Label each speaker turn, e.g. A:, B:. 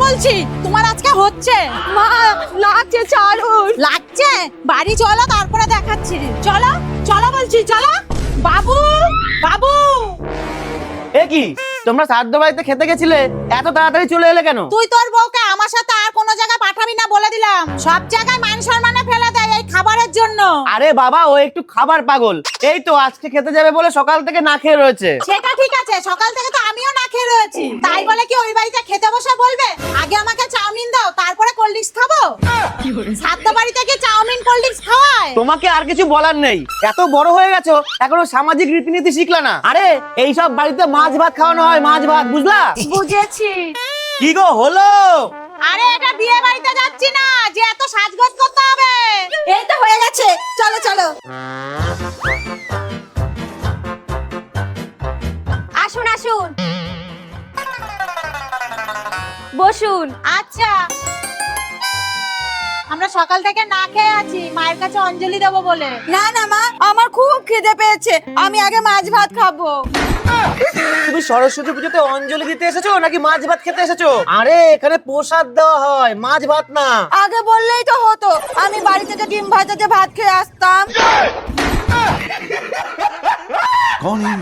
A: বলছি, তোমার আজকে হচ্ছে।
B: মা লাগছে, চালুন।
A: লাগছে? বাড়ি চলো, তারপরে দেখাচ্ছি। চলো চলো বলছি, চলো। বাবু, বাবু,
C: এ কি, তোমরা শ্রাদ্ধ বাড়িতে খেতে গেছিলে, এত তাড়াতাড়ি চলে এলে কেন?
A: তুই তোর বউকে আমার সাথে আর কোনো জায়গায় পাঠাবি না বলে দিলাম। সব জায়গায় মান সম্মানে ফেলে দেয় এই খাবারের জন্য।
C: আরে বাবা, ও একটু খাবার পাগল। এই তো আজকে খেতে যাবে বলে সকাল থেকে না খেয়ে রয়েছে।
A: সেটা ঠিক আছে, সকাল থেকে তো আমিও না খেয়ে রয়েছি। তাই বলে কি ওই বাড়িতে খেতে বসে বলবে আগে আমাকে চাউমিন দাও তারপরে কোল্ড ড্রিঙ্কস খাবো? শ্রাদ্ধ বাড়িতে কি চাউমিন কোল্ড ড্রিঙ্কস খাওয়ায়?
C: তোমাকে আর কিছু বলার নেই, এত বড় হয়ে গেছো এখনো সামাজিক রীতিনীতি শিখলা না। আরে এই সব বাড়িতে মাছ ভাত খাওয়ানো হয়, মাছ ভাত, বুঝলা?
B: বুঝেছি।
C: কি গো হলো?
A: আরে এটা বিয়ে বাড়িতে যাচ্ছি না যে এত সাজগোজ করতে হবে।
B: এই তো হয়ে গেছে, চলো চলো। আসুন আসুন, বসুন।
A: আচ্ছা, আমরা সকাল থেকে না খেয়ে আছি, মায়ের কাছে অঞ্জলি দেবো বলে।
B: না না মা, আমার খুব খিদে পেয়েছে, আমি আগে মাছ ভাত খাবো।
C: তুমি সরস্বতী পুজোতে অঞ্জলি দিতে এসেছো নাকি মাছ ভাত খেতে এসেছো? আরে এখানে প্রসাদ দেওয়া হয়, মাছ ভাত না।
B: আগে বললেই তো হতো, আমি বাড়ি থেকে ডিম ভাজাতে ভাত খেয়ে আসতাম।
D: कौन है?